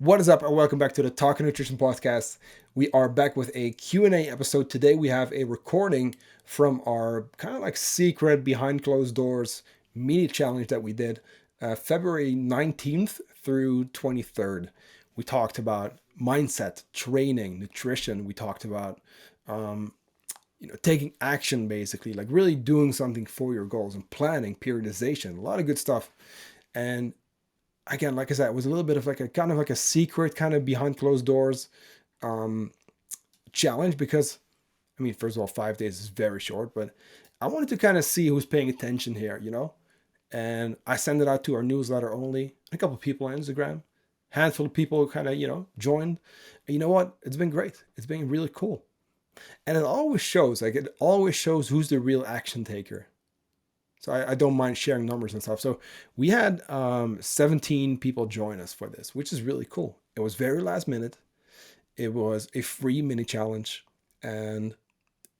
What is up and welcome back to the Talking Nutrition Podcast. We are back with a Q&A episode. Today we have a recording from our kind of like secret behind closed doors media challenge that we did February 19th through 23rd. We talked about mindset, training, nutrition. We talked about taking action, basically, like really doing something for your goals, and planning, periodization, a lot of good stuff. And again, like I said, it was a little bit of like a kind of like a secret, kind of behind closed doors um, challenge because, I mean, first of all, 5 days is very short, but I wanted to kind of see who's paying attention here. And I sent it out to our newsletter only, a couple of people on Instagram, handful of people kind of, joined. And you know what? It's been great. It's been really cool. And it always shows who's the real action taker. So I don't mind sharing numbers and stuff. So we had 17 people join us for this, which is really cool. It was very last minute. It was a free mini challenge. And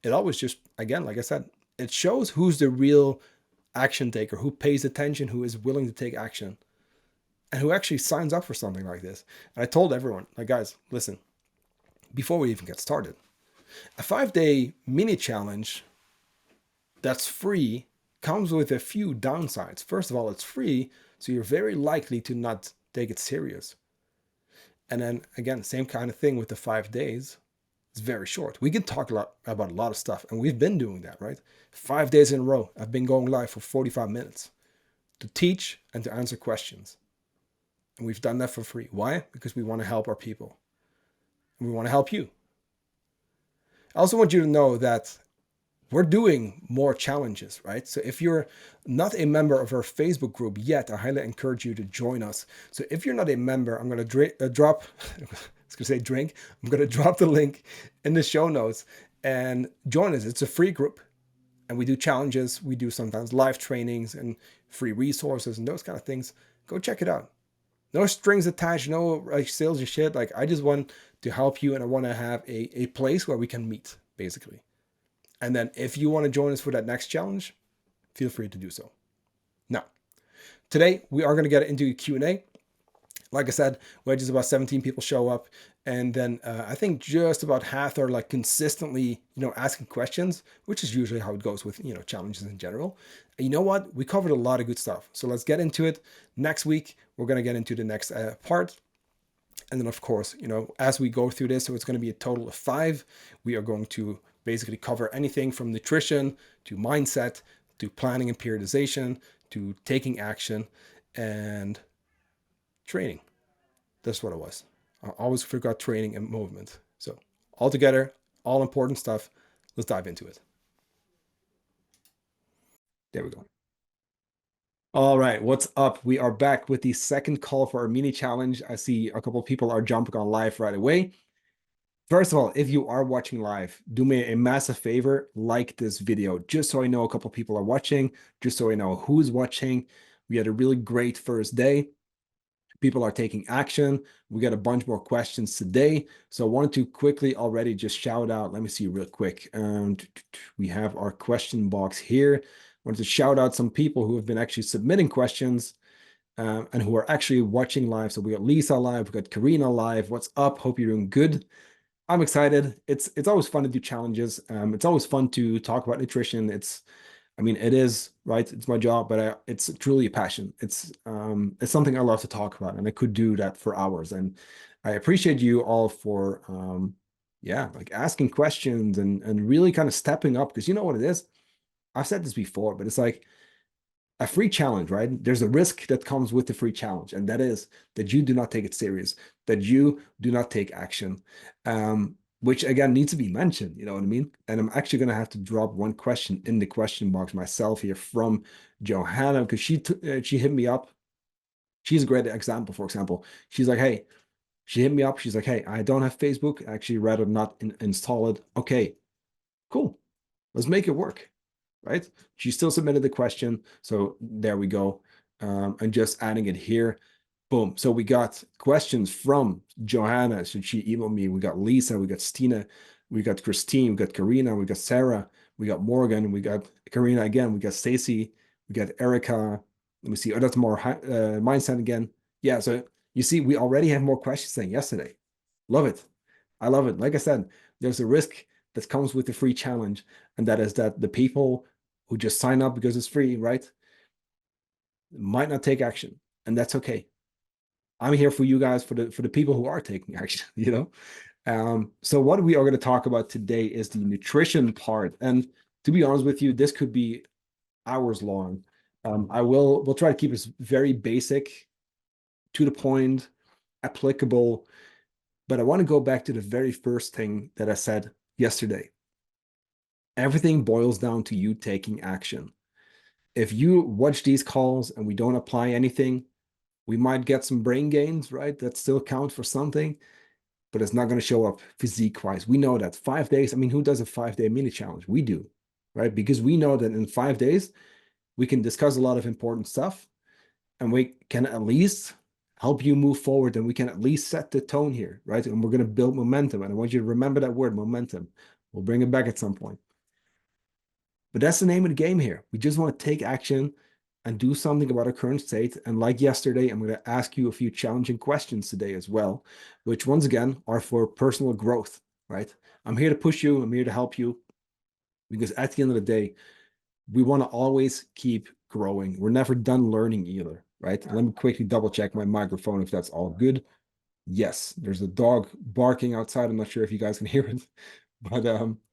it always just, again, like I said, it shows who's the real action taker, who pays attention, who is willing to take action, and who actually signs up for something like this. And I told everyone, like, guys, listen, before we even get started, a 5-day mini challenge that's free comes with a few downsides. First of all, it's free, so you're very likely to not take it serious. And then again, same kind of thing with the 5 days. It's very short. We can talk about a lot of stuff, and we've been doing that, right? 5 days in a row, I've been going live for 45 minutes to teach and to answer questions. And we've done that for free. Why? Because we want to help our people. And we want to help you. I also want you to know that we're doing more challenges, right? So if you're not a member of our Facebook group yet, I highly encourage you to join us. So if you're not a member, I'm going to drop, I was going to say drink, I'm going to drop the link in the show notes and join us. It's a free group and we do challenges. We do sometimes live trainings and free resources and those kind of things. Go check it out. No strings attached, no like sales and shit. Like I just want to help you and I want to have a place where we can meet, basically. And then if you want to join us for that next challenge, feel free to do so. Now, today we are going to get into a Q&A. Like I said, we had just about 17 people show up. And then I think just about half are like consistently, asking questions, which is usually how it goes with, challenges in general. And you know what? We covered a lot of good stuff. So let's get into it. Next week, we're going to get into the next part. And then, of course, as we go through this, so it's going to be a total of 5. We are going to basically cover anything from nutrition to mindset to planning and periodization to taking action and training. That's what it was. I always forgot training and movement. So all together, all important stuff. Let's dive into it. There we go. All right, what's up? We are back with the second call for our mini challenge. I see a couple of people are jumping on live right away. First of all, if you are watching live, do me a massive favor, like this video, just so I know a couple of people are watching, just so I know who's watching. We had a really great first day. People are taking action. We got a bunch more questions today. So I wanted to quickly already just shout out. Let me see real quick. We have our question box here. I wanted to shout out some people who have been actually submitting questions and who are actually watching live. So we got Lisa live, we got Karina live. What's up? Hope you're doing good. I'm excited. It's always fun to do challenges. It's always fun to talk about nutrition. It is, right? It's my job, but it's truly a passion. It's something I love to talk about, and I could do that for hours. And I appreciate you all for like asking questions and really kind of stepping up, because you know what it is? I've said this before, but it's like a free challenge, right? There's a risk that comes with the free challenge, and that is that you do not take it serious, that you do not take action, which again needs to be mentioned, you know what I mean? And I'm actually going to have to drop one question in the question box myself here from Johanna, because she hit me up. She's a great example, for example. She's like, hey, she hit me up. She's like, hey, I don't have Facebook. Actually, rather not install it. Okay, cool. Let's make it work. Right? She still submitted the question. So there we go. And just adding it here. Boom. So we got questions from Johanna. So she emailed me. We got Lisa, we got Stina, we got Christine, we got Karina, we got Sarah, we got Morgan, we got Karina again, we got Stacy, we got Erica. Let me see. Oh, that's more mindset again. Yeah. So You see, we already have more questions than yesterday. Love it. I love it. Like I said, there's a risk that comes with the free challenge, and that is that the people who just sign up because it's free, right, might not take action, and that's okay. I'm here for you guys, for the people who are taking action, you know. So what we are going to talk about today is the nutrition part, and to be honest with you, this could be hours long. We'll try to keep this very basic, to the point, applicable. But I want to go back to the very first thing that I said yesterday. Everything boils down to you taking action. If you watch these calls and we don't apply anything, we might get some brain gains, right? That still count for something, but it's not going to show up physique wise. We know that 5 days. I mean, who does a 5 day mini challenge? We do, right? Because we know that in 5 days, we can discuss a lot of important stuff and we can at least help you move forward, and we can at least set the tone here, right? And we're going to build momentum. And I want you to remember that word, momentum. We'll bring it back at some point. But that's the name of the game here. We just want to take action and do something about our current state. And like yesterday, I'm going to ask you a few challenging questions today as well, which once again are for personal growth, right? I'm here to push you. I'm here to help you, because at the end of the day, we want to always keep growing. We're never done learning either, right? And let me quickly double check my microphone if that's all good. Yes, there's a dog barking outside. I'm not sure if you guys can hear it, but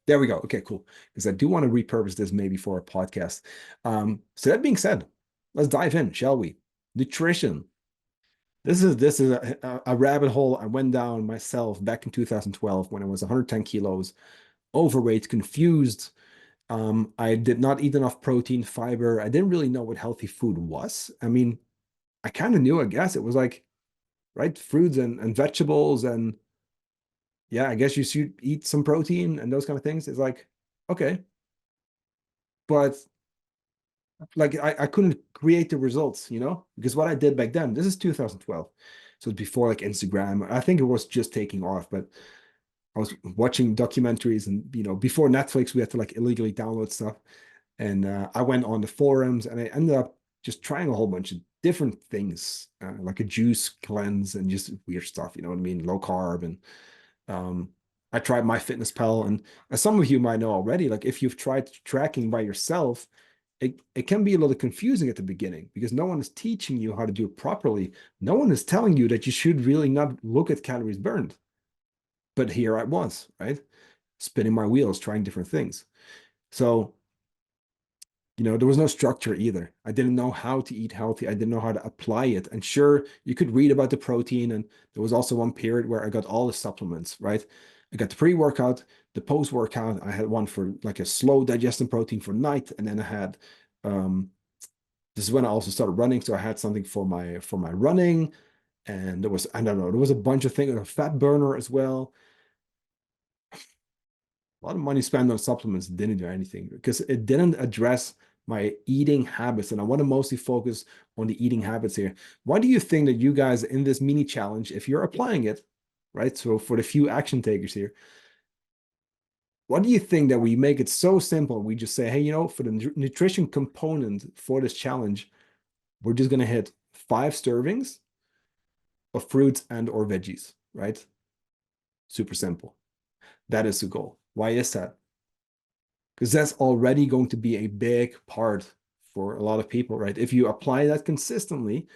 there we go. Okay, cool. Because I do want to repurpose this maybe for a podcast. So that being said, let's dive in, shall we? Nutrition. This is a rabbit hole I went down myself back in 2012 when I was 110 kilos, overweight, confused. I did not eat enough protein, fiber. I didn't really know what healthy food was. I mean, I kind of knew, I guess. It was like, right, fruits and vegetables, and yeah, I guess you should eat some protein and those kind of things. It's like, okay, but like I couldn't create the results, because what I did back then, this is 2012. So it's before like Instagram. I think it was just taking off, but I was watching documentaries, and before Netflix, we had to like illegally download stuff. And I went on the forums, and I ended up just trying a whole bunch of different things, like a juice cleanse and just weird stuff, you know what I mean? Low carb. And um, I tried MyFitnessPal. And as some of you might know already, like if you've tried tracking by yourself, it can be a little confusing at the beginning because no one is teaching you how to do it properly. No one is telling you that you should really not look at calories burned. But here I was, right? Spinning my wheels, trying different things. So there was no structure either. I didn't know how to eat healthy. I didn't know how to apply it. And sure, you could read about the protein. And there was also one period where I got all the supplements, right? I got the pre-workout, the post-workout. I had one for like a slow digesting protein for night. And then I had, this is when I also started running. So I had something for my running. And there was, I don't know, there was a bunch of things, a fat burner as well. A lot of money spent on supplements didn't do anything because it didn't address my eating habits. And I want to mostly focus on the eating habits here. Why do you think that you guys in this mini challenge, if you're applying it, right? So for the few action takers here, what do you think that we make it so simple? We just say, hey, for the nutrition component for this challenge, we're just going to hit 5 servings of fruits and or veggies, right? Super simple. That is the goal. Why is that? Because that's already going to be a big part for a lot of people, right? If you apply that consistently,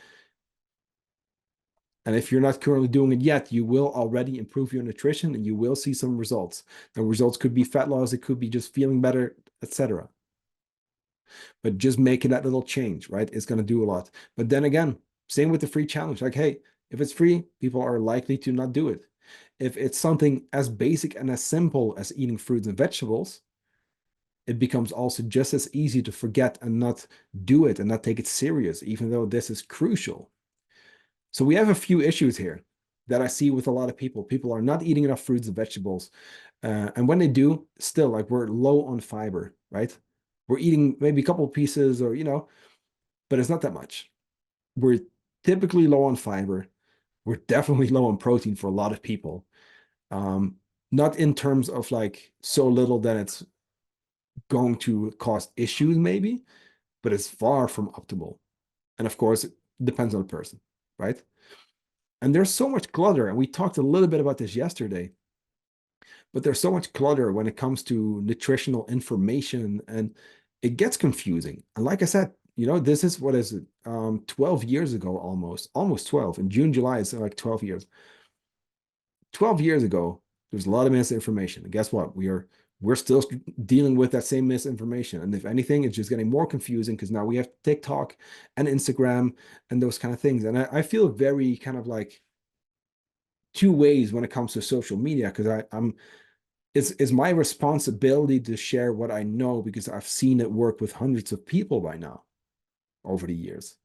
and if you're not currently doing it yet, you will already improve your nutrition and you will see some results. The results could be fat loss, it could be just feeling better, etc. But just making that little change, right? It's going to do a lot. But then again, same with the free challenge. Like, hey, if it's free, people are likely to not do it. If it's something as basic and as simple as eating fruits and vegetables, it becomes also just as easy to forget and not do it and not take it serious, even though this is crucial. So we have a few issues here that I see with a lot of people. People are not eating enough fruits and vegetables. And when they do, still, like we're low on fiber, right? We're eating maybe a couple of pieces or, but it's not that much. We're typically low on fiber. We're definitely low on protein for a lot of people. Not in terms of like so little that it's going to cause issues maybe, but it's far from optimal. And of course, it depends on the person, right? And there's so much clutter, and we talked a little bit about this yesterday, but there's so much clutter when it comes to nutritional information, and it gets confusing. And like I said, this is what is it, 12 years ago, almost 12. In June, July, it's like 12 years. 12 years ago, there's a lot of misinformation. And guess what? We're still dealing with that same misinformation. And if anything, it's just getting more confusing because now we have TikTok and Instagram and those kind of things. And I feel very kind of like two ways when it comes to social media because I'm it's my responsibility to share what I know because I've seen it work with hundreds of people by now over the years.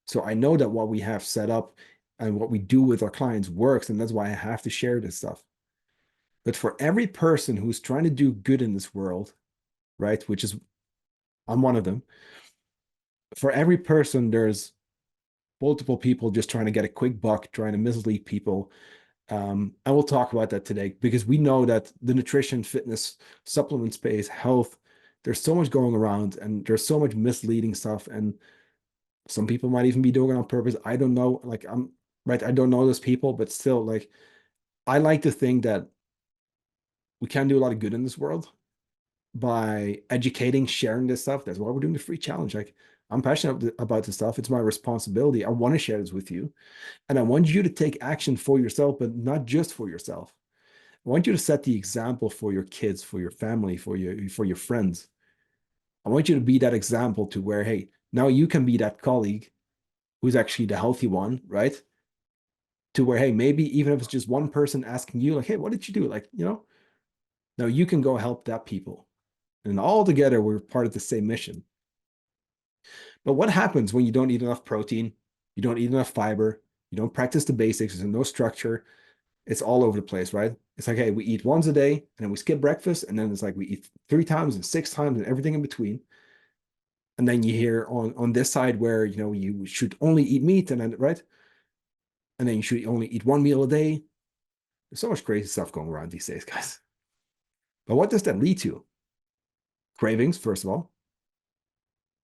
So I know that what we have set up and what we do with our clients works, and that's why I have to share this stuff. But for every person who's trying to do good in this world, right, which is I'm one of them, for every person, there's multiple people just trying to get a quick buck, trying to mislead people. And we'll talk about that today because we know that the nutrition, fitness, supplement space, health, there's so much going around and there's so much misleading stuff. And some people might even be doing it on purpose. I don't know. Like I'm right. I don't know those people, but still, like I like to think that we can do a lot of good in this world by educating, sharing this stuff. That's why we're doing the free challenge. Like I'm passionate about this stuff. It's my responsibility. I want to share this with you. And I want you to take action for yourself, but not just for yourself. I want you to set the example for your kids, for your family, for your friends. I want you to be that example to where, hey, now you can be that colleague who's actually the healthy one, right? To where, hey, maybe even if it's just one person asking you, like, hey, what did you do? Like, now you can go help that people. And all together, we're part of the same mission. But what happens when you don't eat enough protein? You don't eat enough fiber. You don't practice the basics. There's no structure. It's all over the place, right? It's like, hey, we eat once a day and then we skip breakfast. And then it's like we eat 3 times and 6 times and everything in between. And then you hear on this side where, you should only eat meat and then, right? And then you should only eat one meal a day. There's so much crazy stuff going around these days, guys. But what does that lead to? Cravings, first of all.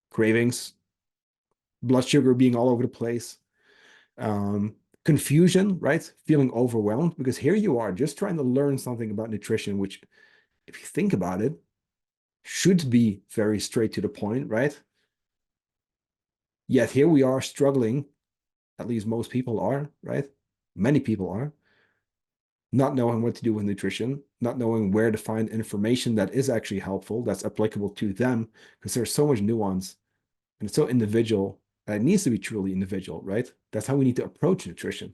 Cravings, blood sugar being all over the place, confusion, right? Feeling overwhelmed because here you are just trying to learn something about nutrition, which, if you think about it, should be very straight to the point, right? Yet here we are struggling, at least most people are, right? Many people are, not knowing what to do with nutrition, not knowing where to find information that is actually helpful, that's applicable to them, because there's so much nuance and it's so individual. And it needs to be truly individual, right? That's how we need to approach nutrition.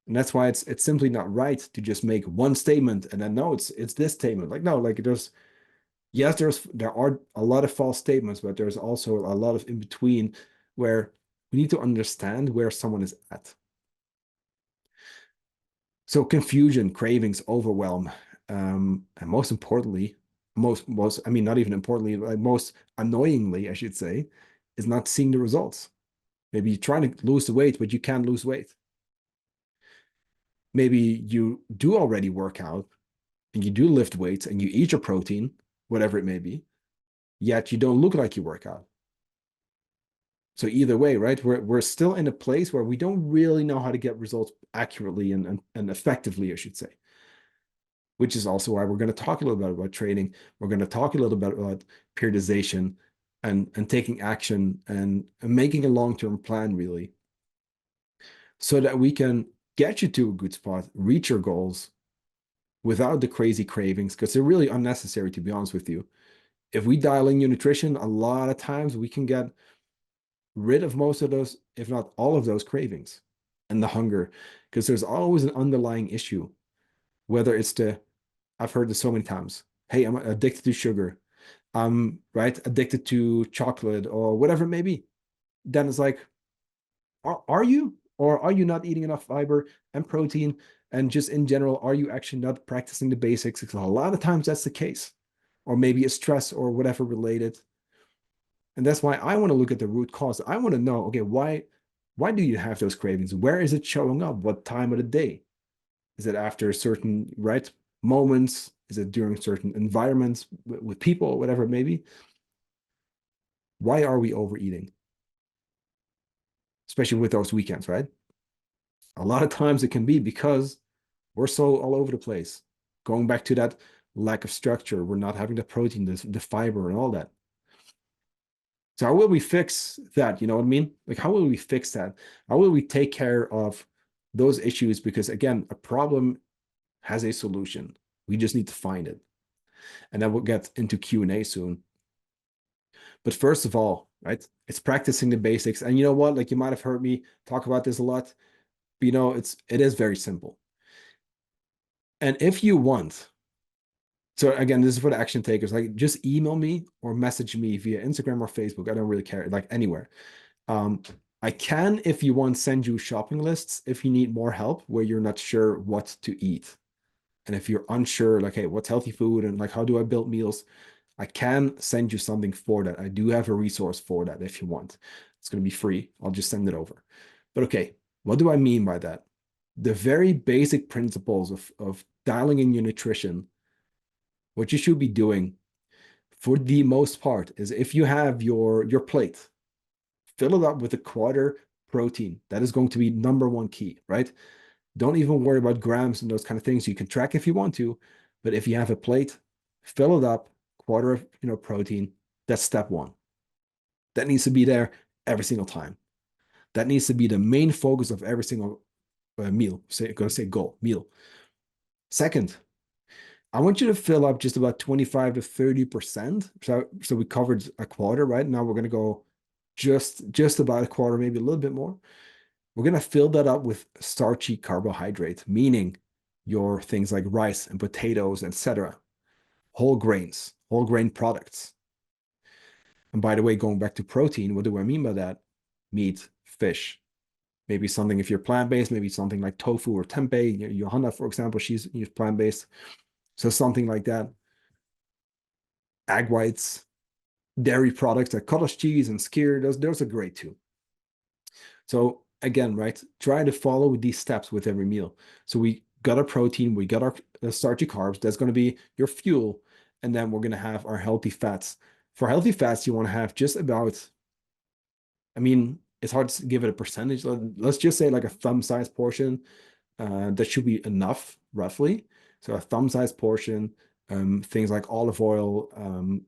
And that's why it's simply not right to just make one statement and then no, it's this statement. Like no, like there are a lot of false statements, but there's also a lot of in between where we need to understand where someone is at. So confusion, cravings, overwhelm, and most importantly, most I mean not even importantly, like most annoyingly, I should say, is not seeing the results. Maybe you're trying to lose the weight, but you can't lose weight. Maybe you do already work out and you do lift weights and you eat your protein, whatever it may be, yet you don't look like you work out. So either way, right, we're still in a place where we don't really know how to get results accurately and effectively, I should say. Which is also why we're going to talk a little bit about training. We're going to talk a little bit about periodization and taking action and making a long-term plan, really, so that we can get you to a good spot, reach your goals without the crazy cravings, because they're really unnecessary, to be honest with you. If we dial in your nutrition, a lot of times we can get rid of most of those, if not all of those cravings and the hunger, because there's always an underlying issue, whether it's I've heard this so many times. Hey, I'm addicted to sugar. I'm right addicted to chocolate or whatever it may be. Then it's like, are you? Or are you not eating enough fiber and protein? And just in general, are you actually not practicing the basics? Because a lot of times that's the case. Or maybe it's stress or whatever related. And that's why I want to look at the root cause. I want to know, okay, why do you have those cravings? Where is it showing up? What time of the day? Is it after certain right moments? Is it during certain environments with people, whatever it may be? Why are we overeating? Especially with those weekends, right? A lot of times it can be because we're so all over the place. Going back to that lack of structure, we're not having the protein, the fiber, and all that. So how will we fix that? You know what I mean? Like, how will we fix that? How will we take care of those issues? Because again, a problem has a solution. We just need to find it. And then we'll get into Q&A soon. But first of all, right, it's practicing the basics. And you know what? Like, you might have heard me talk about this a lot, but you know, it is very simple. And if you want, so again, this is for the action takers, like just email me or message me via Instagram or Facebook. I don't really care, like anywhere. Um, I can, if you want, send you shopping lists if you need more help where you're not sure what to eat. And if you're unsure, like, hey, what's healthy food and like how do I build meals? I can send you something for that. I do have a resource for that if you want. It's going to be free. I'll just send it over. But okay, what do I mean by that? The very basic principles of dialing in your nutrition, what you should be doing for the most part is if you have your plate, fill it up with a quarter protein. That is going to be number one key, right? Don't even worry about grams and those kind of things. You can track if you want to, but if you have a plate, fill it up, quarter of protein. That's step one. That needs to be there every single time. That needs to be the main focus of every single meal. Gonna say goal meal. Second, I want you to fill up just about 25 to 30%. So we covered a quarter, right? Now we're gonna go just about a quarter, maybe a little bit more. We're going to fill that up with starchy carbohydrate, meaning your things like rice and potatoes, etc. Whole grains, whole grain products. And by the way, going back to protein, what do I mean by that? Meat, fish, maybe something if you're plant-based, maybe something like tofu or tempeh. Johanna, for example, she's plant-based. So something like that. Egg whites, dairy products like cottage cheese and skyr, those are great too. So again, right, try to follow these steps with every meal. So we got our protein, we got our starchy carbs. That's going to be your fuel. And then we're going to have our healthy fats. For healthy fats, you want to have just about, I mean, it's hard to give it a percentage. Let's just say like a thumb-sized portion. That should be enough, roughly. So a thumb-sized portion, things like olive oil,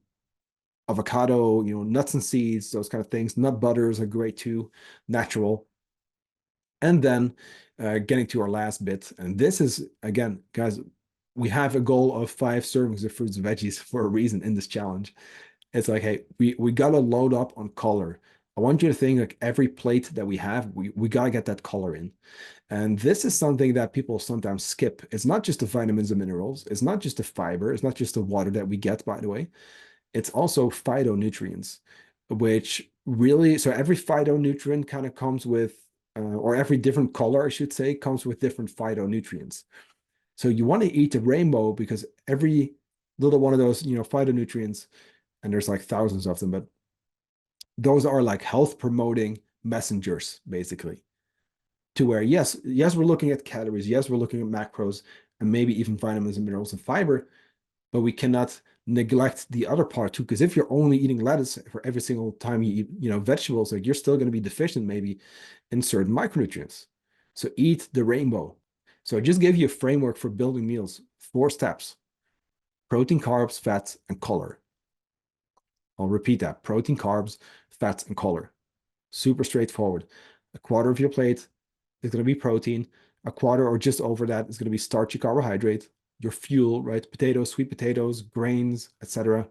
avocado, nuts and seeds, those kind of things. Nut butters are great too, natural. And then getting to our last bit. And this is, again, guys, we have a goal of 5 servings of fruits and veggies for a reason in this challenge. It's like, hey, we got to load up on color. I want you to think like every plate that we have, we got to get that color in. And this is something that people sometimes skip. It's not just the vitamins and minerals. It's not just the fiber. It's not just the water that we get, by the way. It's also phytonutrients, which really, so every phytonutrient kind of comes with, or every different color, I should say, comes with different phytonutrients. So you want to eat the rainbow because every little one of those, phytonutrients, and there's like thousands of them, but those are like health promoting messengers, basically. To where, yes, we're looking at calories, yes, we're looking at macros, and maybe even vitamins and minerals and fiber, but we cannot neglect the other part too. Because if you're only eating lettuce for every single time you eat, vegetables, like you're still going to be deficient maybe in certain micronutrients. So eat the rainbow. So I just gave you a framework for building meals, 4 steps: protein, carbs, fats, and color. I'll repeat that: protein, carbs, fats, and color. Super straightforward. A quarter of your plate is going to be protein. A quarter or just over that is going to be starchy carbohydrate, your fuel, right? Potatoes, sweet potatoes, grains, etc.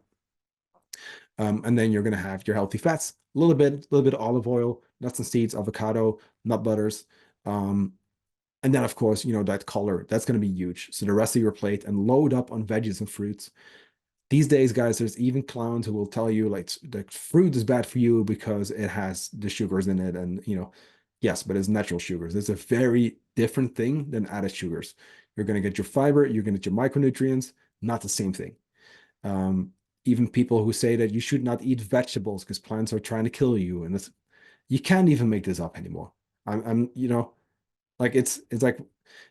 And then you're going to have your healthy fats, a little bit of olive oil, nuts and seeds, avocado, nut butters. And then, of course, that color, that's going to be huge. So the rest of your plate, and load up on veggies and fruits. These days, guys, there's even clowns who will tell you like that fruit is bad for you because it has the sugars in it. And, yes, but it's natural sugars. It's a very different thing than added sugars. You're going to get your fiber, you're going to get your micronutrients, not the same thing. Even people who say that you should not eat vegetables because plants are trying to kill you. And you can't even make this up anymore. I'm like it's like,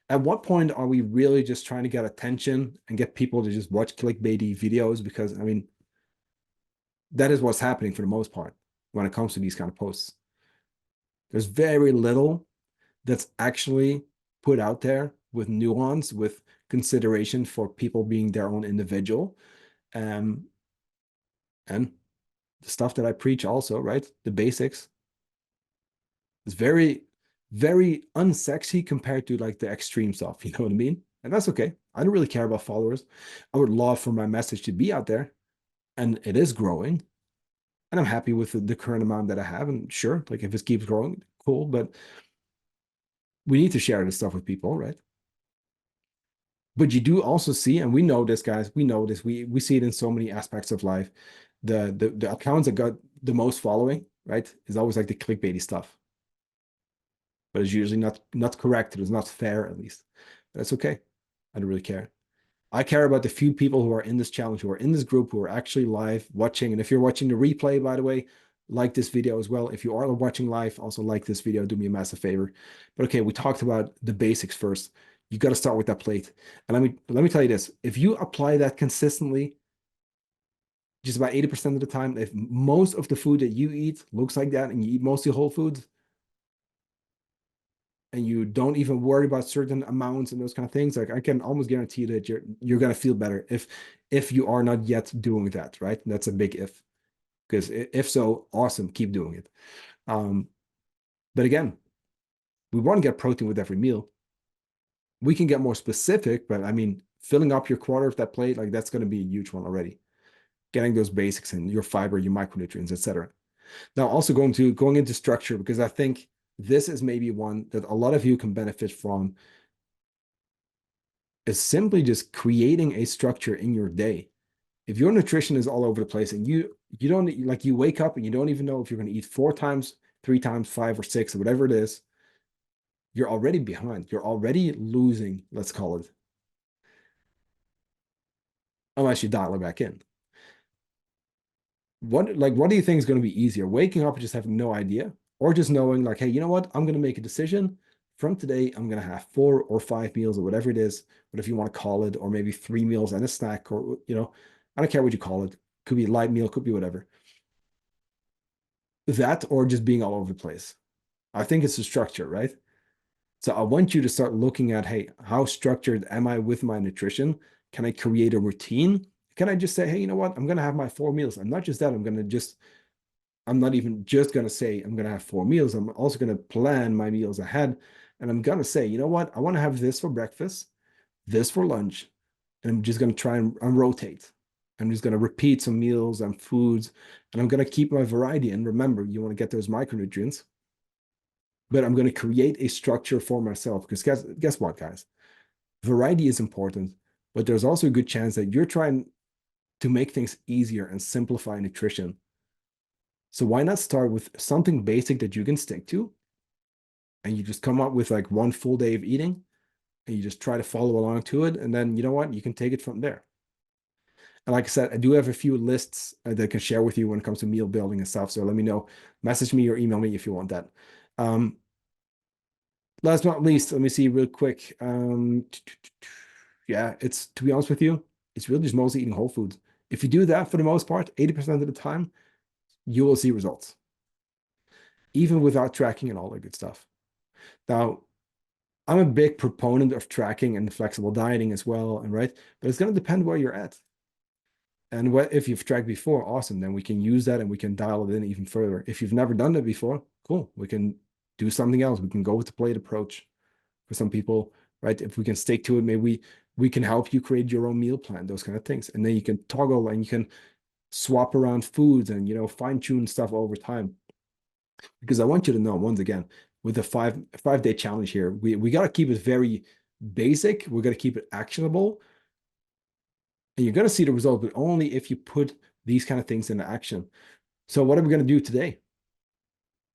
at what point are we really just trying to get attention and get people to just watch clickbaity videos? Because I mean, that is what's happening for the most part when it comes to these kind of posts. There's very little that's actually put out there with nuance, with consideration for people being their own individual. Um, and the stuff that I preach also, right? The basics is very, very unsexy compared to like the extreme stuff. You know what I mean? And that's okay. I don't really care about followers. I would love for my message to be out there, and it is growing. And I'm happy with the current amount that I have. And sure, like if it keeps growing, cool. But we need to share this stuff with people, right? But you do also see, and we know this, guys, we know this, we see it in so many aspects of life. The accounts that got the most following, right, is always like the clickbaity stuff. But it's usually not correct. It's not fair, at least. But that's okay. I don't really care. I care about the few people who are in this challenge, who are in this group, who are actually live watching. And if you're watching the replay, by the way, like this video as well. If you are watching live, also like this video. Do me a massive favor. But okay, we talked about the basics first. You got to start with that plate. And let me tell you this: if you apply that consistently, just about 80% of the time, if most of the food that you eat looks like that, and you eat mostly whole foods, and you don't even worry about certain amounts and those kind of things, like I can almost guarantee that you're gonna feel better if you are not yet doing that, right? That's a big if, because if so, awesome, keep doing it. But again, we want to get protein with every meal. We can get more specific, but I mean, filling up your quarter of that plate, like that's going to be a huge one already. Getting those basics in, your fiber, your micronutrients, etc. Now, also going into structure, because I think this is maybe one that a lot of you can benefit from, is simply just creating a structure in your day. If your nutrition is all over the place and you don't, like, you wake up and you don't even know if you're going to eat 4 times, 3 times, 5 or 6 or whatever it is, you're already behind. You're already losing, let's call it, unless you dial it back in. What do you think is going to be easier? Waking up and just having no idea, or just knowing like, hey, you know what? I'm going to make a decision. From today, I'm going to have 4 or 5 meals or whatever it is, whatever you want to call it, or maybe 3 meals and a snack, or I don't care what you call it. Could be a light meal, could be whatever. That or just being all over the place. I think it's a structure, right? So I want you to start looking at, hey, how structured am I with my nutrition? Can I create a routine? Can I just say, hey, you know what? I'm going to have my 4 meals. I'm not just that. I'm not even just going to say I'm going to have 4 meals. I'm also going to plan my meals ahead. And I'm going to say, you know what? I want to have this for breakfast, this for lunch. And I'm just going to try and rotate. I'm just going to repeat some meals and foods. And I'm going to keep my variety. And remember, you want to get those micronutrients. But I'm going to create a structure for myself. Because guess what, guys? Variety is important. But there's also a good chance that you're trying to make things easier and simplify nutrition. So why not start with something basic that you can stick to, and you just come up with like one full day of eating, and you just try to follow along to it, and then you know what, you can take it from there. And like I said, I do have a few lists that I can share with you when it comes to meal building and stuff. So let me know, message me or email me if you want that. Last but not least, let me see real quick. Yeah, it's, to be honest with you, it's really just mostly eating whole foods. If you do that for the most part, 80% of the time, you will see results, even without tracking and all that good stuff. Now, I'm a big proponent of tracking and flexible dieting as well, and right, but it's going to depend where you're at. And what if you've tracked before, awesome, then we can use that and we can dial it in even further. If you've never done that before, cool, we can do something else. We can go with the plate approach for some people, right? If we can stick to it, maybe we can help you create your own meal plan, those kind of things. And then you can toggle and you can swap around foods and fine tune stuff over time. Because I want you to know, once again, with the five-day challenge here, we got to keep it very basic. We got to keep it actionable, and you're going to see the result, but only if you put these kind of things into action. So what are we going to do today?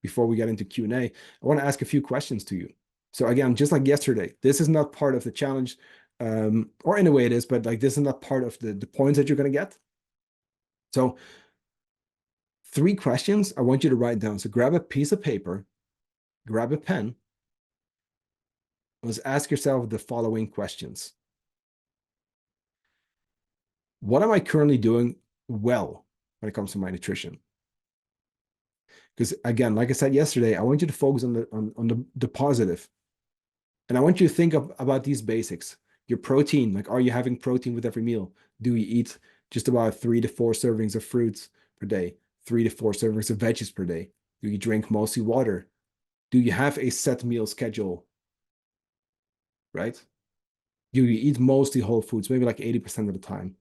Before we get into Q&A, I want to ask a few questions to you. So again, just like yesterday, this is not part of the challenge, or in a way it is, but like this is not part of the points that you're going to get. So 3 questions I want you to write down. So grab a piece of paper, grab a pen. Let's ask yourself the following questions. What am I currently doing well when it comes to my nutrition? Because again, like I said yesterday, I want you to focus on the positive. And I want you to think about these basics. Your protein, like, are you having protein with every meal? Do you eat just about 3 to 4 servings of fruits per day, 3 to 4 servings of veggies per day? Do you drink mostly water? Do you have a set meal schedule, right? Do you eat mostly whole foods, maybe like 80% of the time?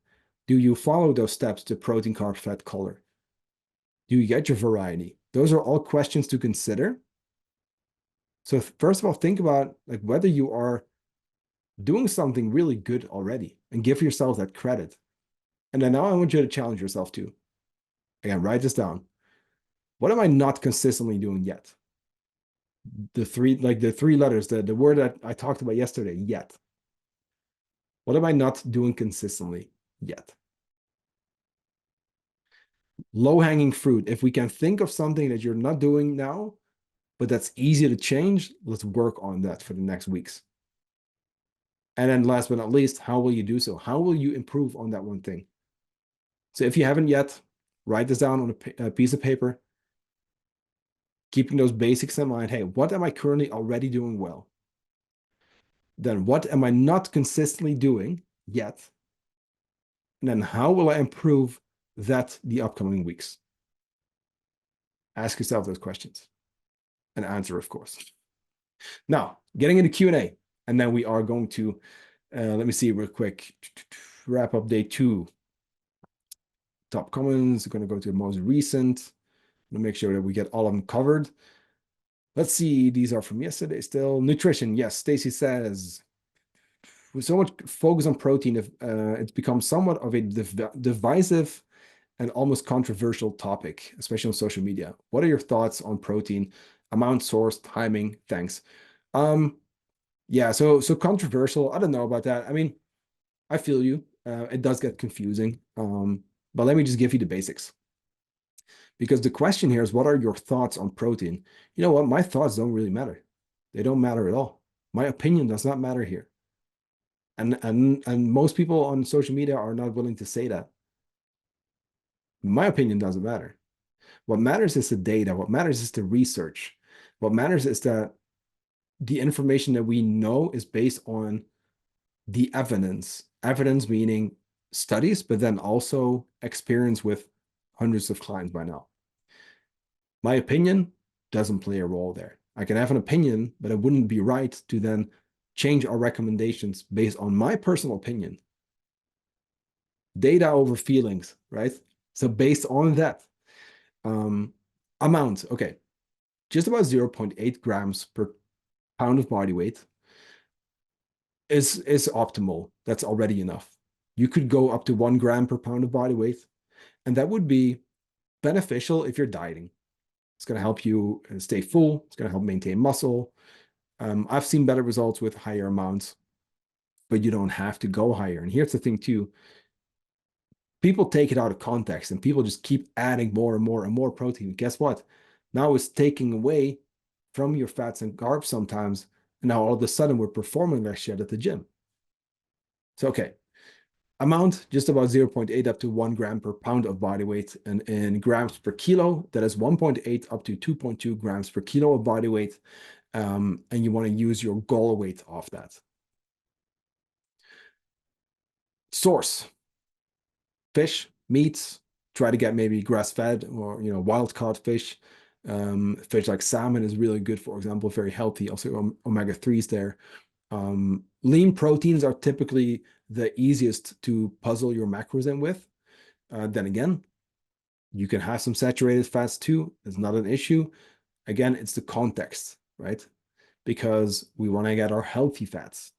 Do you follow those steps to protein, carb, fat, color? Do you get your variety? Those are all questions to consider. So first of all, think about like whether you are doing something really good already and give yourself that credit. And then now I want you to challenge yourself too. Again, write this down. What am I not consistently doing yet? The three letters, the word that I talked about yesterday, yet. What am I not doing consistently yet? Low-hanging fruit. If we can think of something that you're not doing now, but that's easy to change, let's work on that for the next weeks. And then last but not least, how will you do so? How will you improve on that one thing? So if you haven't yet, write this down on a piece of paper, keeping those basics in mind. Hey, what am I currently already doing well? Then what am I not consistently doing yet? And then how will I improve that the upcoming weeks? Ask yourself those questions and answer, of course. Now, getting into Q&A, and then we are going to, let me see real quick, wrap up day 2. Top comments, we're going to go to the most recent. I'm going to make sure that we get all of them covered. Let's see, these are from yesterday still. Nutrition, yes, Stacy says, with so much focus on protein, it's become somewhat of a divisive and almost controversial topic, especially on social media. What are your thoughts on protein, amount, source, timing? Thanks. Yeah, so controversial. I don't know about that. I mean, I feel you. It does get confusing. But let me just give you the basics. Because the question here is, what are your thoughts on protein? You know what? My thoughts don't really matter. They don't matter at all. My opinion does not matter here. And most people on social media are not willing to say that. My opinion doesn't matter. What matters is the data. What matters is the research. What matters is that the information that we know is based on the evidence. Evidence meaning studies, but then also experience with hundreds of clients by now. My opinion doesn't play a role there. I can have an opinion, but it wouldn't be right to then change our recommendations based on my personal opinion. Data over feelings, right? So based on that, amount, okay, just about 0.8 grams per pound of body weight is optimal. That's already enough. You could go up to 1 gram per pound of body weight, and that would be beneficial if you're dieting. It's going to help you stay full. It's going to help maintain muscle. I've seen better results with higher amounts, but you don't have to go higher. And here's the thing too. People take it out of context and people just keep adding more and more and more protein. Guess what? Now it's taking away from your fats and carbs sometimes. And now all of a sudden we're performing like shit at the gym. So, okay. Amount, just about 0.8 up to 1 gram per pound of body weight. And in grams per kilo, that is 1.8 up to 2.2 grams per kilo of body weight. And you want to use your goal weight off that. Source, fish, meats, try to get maybe grass-fed or wild-caught fish. Fish like salmon is really good, for example, very healthy. Also omega-3s there. Lean proteins are typically the easiest to puzzle your macros in with. Then again, you can have some saturated fats too. It's not an issue. Again, it's the context, right? Because we want to get our healthy fats.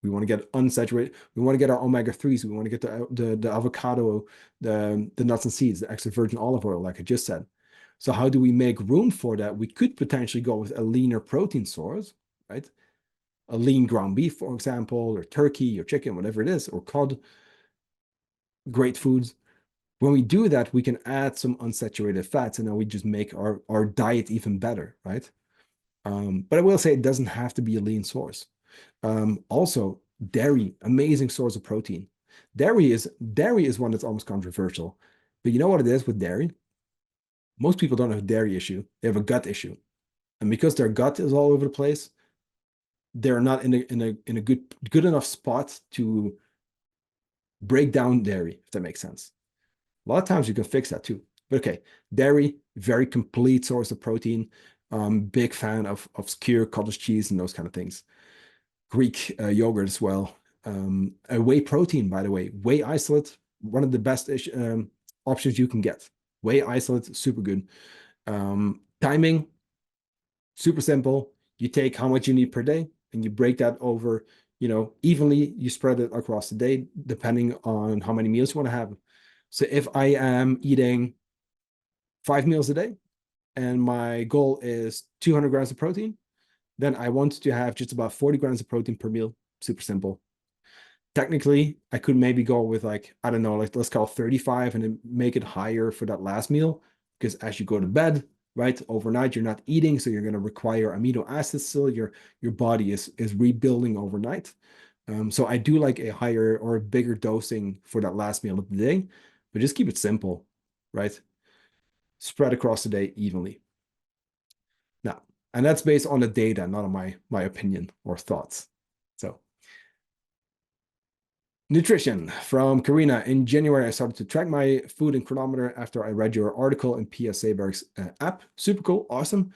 We want to get unsaturated. We want to get our omega-3s. We want to get the avocado, the nuts and seeds, the extra virgin olive oil, like I just said. So how do we make room for that? We could potentially go with a leaner protein source, right? A lean ground beef, for example, or turkey or chicken, whatever it is, or cod. Great foods. When we do that, we can add some unsaturated fats, and then we just make our diet even better, right? But I will say it doesn't have to be a lean source. Also, dairy, amazing source of protein. Dairy is one that's almost controversial. But you know what it is with dairy? Most people don't have a dairy issue. They have a gut issue. And because their gut is all over the place, they're not in a good enough spot to break down dairy, if that makes sense. A lot of times you can fix that too. But okay, dairy, very complete source of protein. Big fan of skyr, cottage cheese, and those kind of things. Greek yogurt as well. Whey protein, by the way, whey isolate, one of the best options you can get. Whey isolate, super good. Timing, super simple. You take how much you need per day and you break that over, evenly. You spread it across the day, depending on how many meals you want to have. So if I am eating 5 meals a day and my goal is 200 grams of protein, then I want to have just about 40 grams of protein per meal. Super simple. Technically, I could maybe go with like, I don't know, like let's call it 35 and then make it higher for that last meal. Because as you go to bed, right, overnight, you're not eating, so you're going to require amino acids still. Your body is rebuilding overnight. So I do like a higher or a bigger dosing for that last meal of the day, but just keep it simple, right? Spread across the day evenly. Now, and that's based on the data, not on my opinion or thoughts. So nutrition from Karina. In January, I started to track my food and chronometer after I read your article in PSA Barracks app. Super cool. Awesome.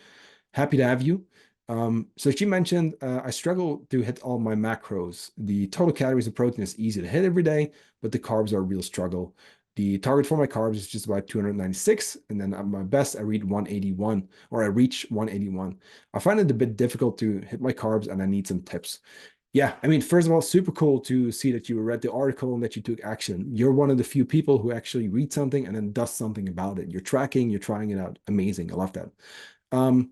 Happy to have you. So she mentioned I struggle to hit all my macros. The total calories of protein is easy to hit every day, but the carbs are a real struggle. The target for my carbs is just about 296, and then at my best, I reach 181, or I reach 181. I find it a bit difficult to hit my carbs, and I need some tips. Yeah, I mean, first of all, super cool to see that you read the article and that you took action. You're one of the few people who actually read something and then does something about it. You're tracking, you're trying it out. Amazing. I love that. Um,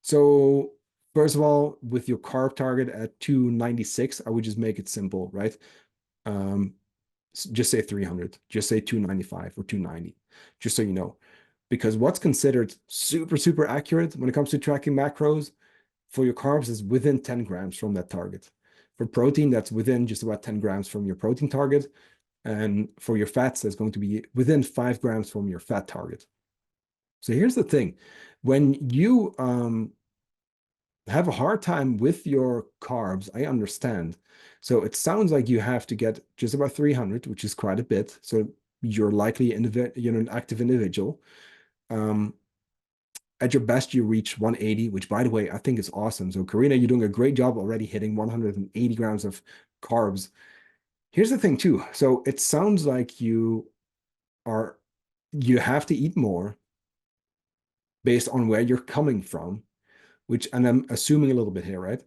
so first of all, with your carb target at 296, I would just make it simple, right? Um, just say 300, just say 295 or 290, just so you know. Because what's considered super, super accurate when it comes to tracking macros for your carbs is within 10 grams from that target. For protein, that's within just about 10 grams from your protein target. And for your fats, that's going to be within 5 grams from your fat target. So here's the thing. When you have a hard time with your carbs, I understand. So it sounds like you have to get just about 300, which is quite a bit. So you're likely an active individual. Um, at your best, you reach 180, which, by the way, I think is awesome. So Karina, you're doing a great job already hitting 180 grams of carbs. Here's the thing too. So it sounds like are you have to eat more based on where you're coming from, which, and I'm assuming a little bit here, right?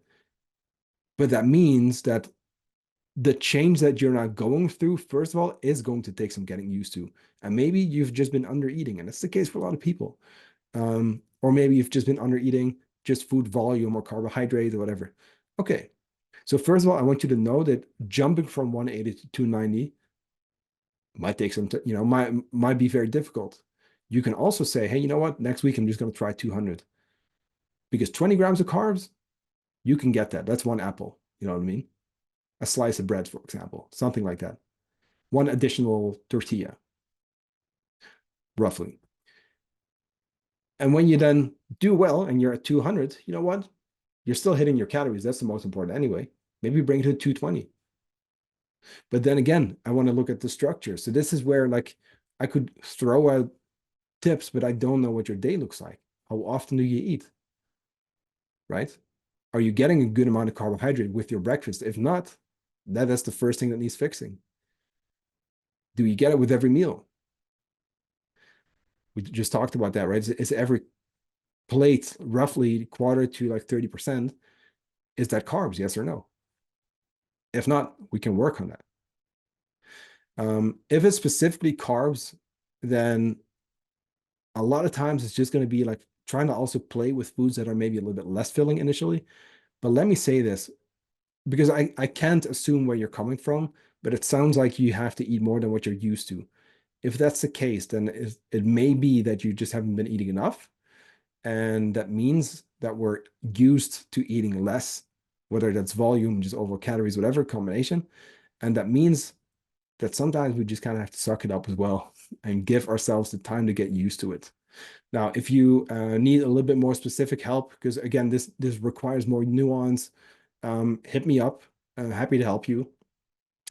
But that means that the change that you're not going through, first of all, is going to take some getting used to. And maybe you've just been under eating, and that's the case for a lot of people. Or maybe you've just been under eating just food volume or carbohydrates or whatever. Okay. So first of all, I want you to know that jumping from 180 to 290 might take some, might be very difficult. You can also say, hey, you know what? Next week, I'm just going to try 200 because 20 grams of carbs, you can get that. That's one apple. You know what I mean? A slice of bread, for example, something like that. One additional tortilla, roughly. And when you then do well and you're at 200, you know what? You're still hitting your calories. That's the most important anyway. Maybe bring it to 220. But then again, I want to look at the structure. So this is where like I could throw out tips, but I don't know what your day looks like. How often do you eat? Right? Are you getting a good amount of carbohydrate with your breakfast? If not, that's the first thing that needs fixing. Do you get it with every meal? We just talked about that, right? Is every plate roughly quarter to like 30%? Is that carbs? Yes or no? If not, we can work on that. If it's specifically carbs, then a lot of times it's just going to be like trying to also play with foods that are maybe a little bit less filling initially. But let me say this because I can't assume where you're coming from, but it sounds like you have to eat more than what you're used to. If that's the case, then it may be that you just haven't been eating enough. And that means that we're used to eating less, whether that's volume, just over calories, whatever combination. And that means that sometimes we just kind of have to suck it up as well and give ourselves the time to get used to it. Now, if you need a little bit more specific help, because again, this requires more nuance, hit me up. I'm happy to help you.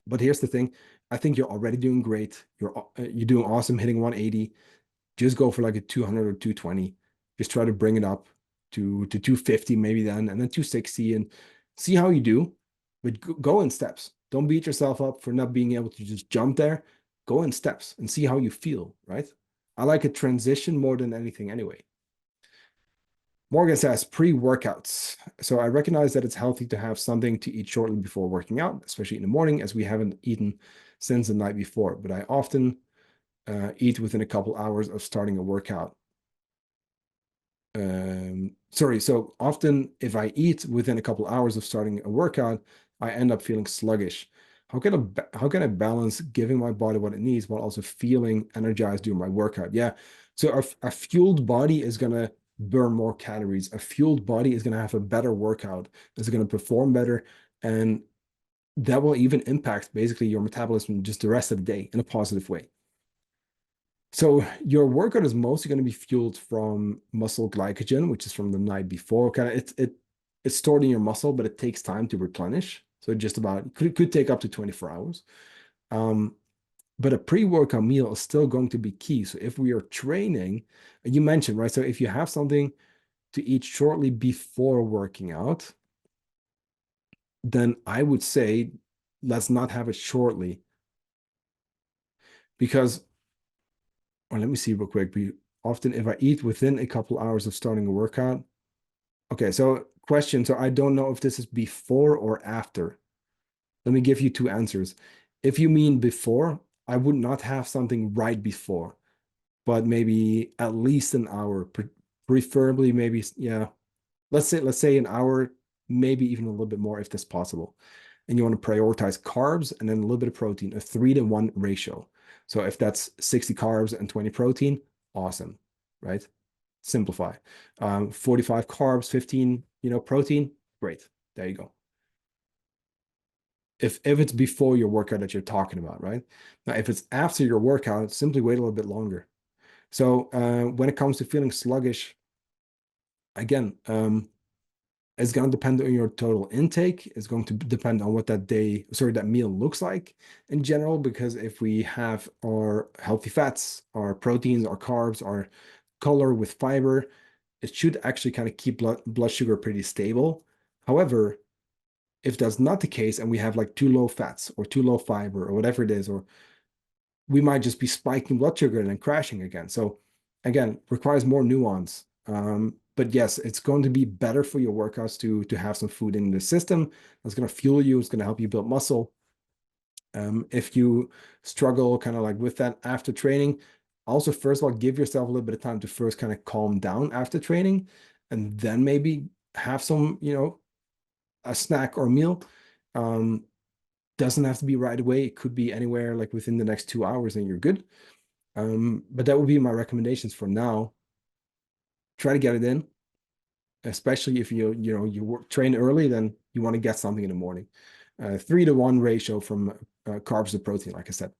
But here's the thing. I think you're already doing great. You're doing awesome hitting 180. Just go for like a 200 or 220. Just try to bring it up to 250 maybe then, and then 260 and see how you do. But go in steps. Don't beat yourself up for not being able to just jump there. Go in steps and see how you feel, right? I like a transition more than anything anyway. Morgan says pre-workouts. So I recognize that it's healthy to have something to eat shortly before working out, especially in the morning, as we haven't eaten since the night before. But I often eat within a couple hours of starting a workout. Sorry, so often if I eat within a couple hours of starting a workout, I end up feeling sluggish. How can I balance giving my body what it needs while also feeling energized during my workout? Yeah, so a fueled body is gonna burn more calories. A fueled body is gonna have a better workout. It's gonna perform better, and that will even impact basically your metabolism just the rest of the day in a positive way. So your workout is mostly going to be fueled from muscle glycogen, which is from the night before. Kind of it's stored in your muscle, but it takes time to replenish. So just about could take up to 24 hours. Um, but a pre-workout meal is still going to be key. So if we are training, you mentioned, right? So if you have something to eat shortly before working out, then I would say let's not have it shortly because, or let me see real quick. Often if I eat within a couple hours of starting a workout, okay, so question. So I don't know if this is before or after. Let me give you two answers. If you mean before, I would not have something right before, but maybe at least an hour, preferably maybe, yeah, let's say an hour, maybe even a little bit more if that's possible. And you want to prioritize carbs and then a little bit of protein, a 3-to-1 ratio. So if that's 60 carbs and 20 protein, awesome, right? Simplify. 45 carbs, 15, protein, great. There you go. If it's before your workout that you're talking about, right? Now, if it's after your workout, simply wait a little bit longer. So when it comes to feeling sluggish, again, it's going to depend on your total intake. It's going to depend on what that meal looks like in general, because if we have our healthy fats, our proteins, our carbs, our color with fiber, it should actually kind of keep blood sugar pretty stable. However, if that's not the case and we have like too low fats or too low fiber or whatever it is, or we might just be spiking blood sugar and then crashing again. So again, requires more nuance. But yes, it's going to be better for your workouts to have some food in the system. That's going to fuel you. It's going to help you build muscle. If you struggle kind of like with that after training, also first of all, give yourself a little bit of time to first kind of calm down after training, and then maybe have some, a snack or meal. Um, doesn't have to be right away. It could be anywhere like within the next 2 hours and you're good. But that would be my recommendations for now. Try to get it in, especially if you train early, then you want to get something in the morning. 3-to-1 ratio from carbs to protein, like I said.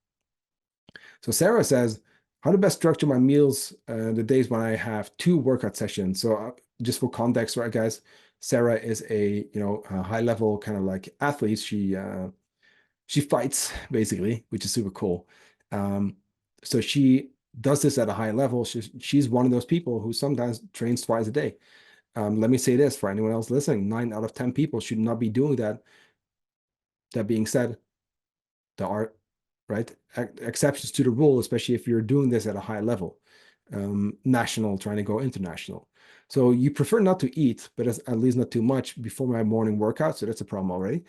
So Sarah says, how to best structure my meals the days when I have two workout sessions. So just for context, right, guys, Sarah is a high level kind of like athlete. She fights basically, which is super cool. So she does this at a high level. She's one of those people who sometimes trains twice a day. Let me say this for anyone else listening: 9 out of 10 people should not be doing that. That being said, there are right exceptions to the rule, especially if you're doing this at a high level, national, trying to go international. So you prefer not to eat, but at least not too much before my morning workout. So that's a problem already.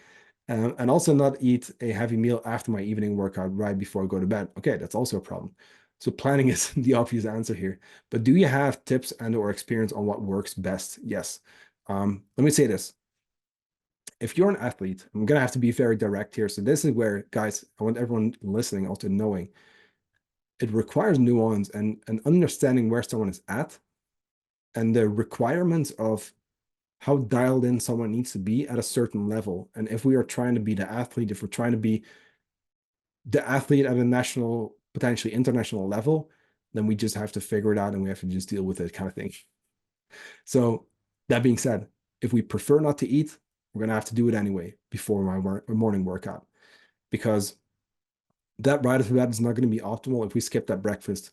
And also not eat a heavy meal after my evening workout right before I go to bed. Okay, that's also a problem. So planning is the obvious answer here. But do you have tips and or experience on what works best? Yes. Let me say this. If you're an athlete, I'm gonna have to be very direct here. So this is where, guys, I want everyone listening also knowing it requires nuance and understanding where someone is at and the requirements of how dialed in someone needs to be at a certain level. And if we are trying to be the athlete, if we're trying to be the athlete at a national, potentially international level, then we just have to figure it out and we have to just deal with it kind of thing. So that being said, if we prefer not to eat, we're going to have to do it anyway before my morning workout, because that right off the bat is not going to be optimal if we skip that breakfast.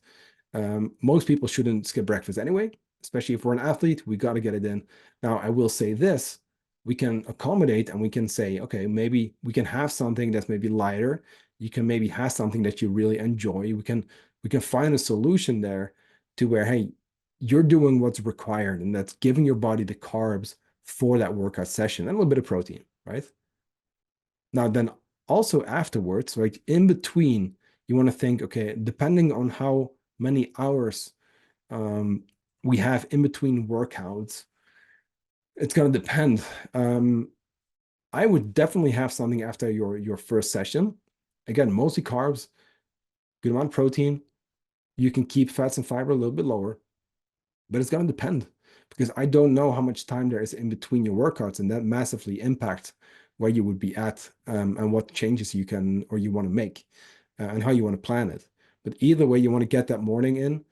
Most people shouldn't skip breakfast anyway, especially if we're an athlete. We got to get it in. Now, I will say this: we can accommodate and we can say, okay, maybe we can have something that's maybe lighter. You can maybe have something that you really enjoy. We can find a solution there to where, hey, you're doing what's required, and that's giving your body the carbs for that workout session and a little bit of protein, right? Now, then also afterwards, like in between, you want to think, okay, depending on how many hours um, we have in between workouts, it's going to depend. I would definitely have something after your first session. Again, mostly carbs, good amount of protein. You can keep fats and fiber a little bit lower, but it's going to depend because I don't know how much time there is in between your workouts, and that massively impacts where you would be at and what changes you can or you want to make and how you want to plan it. But either way, you want to get that morning in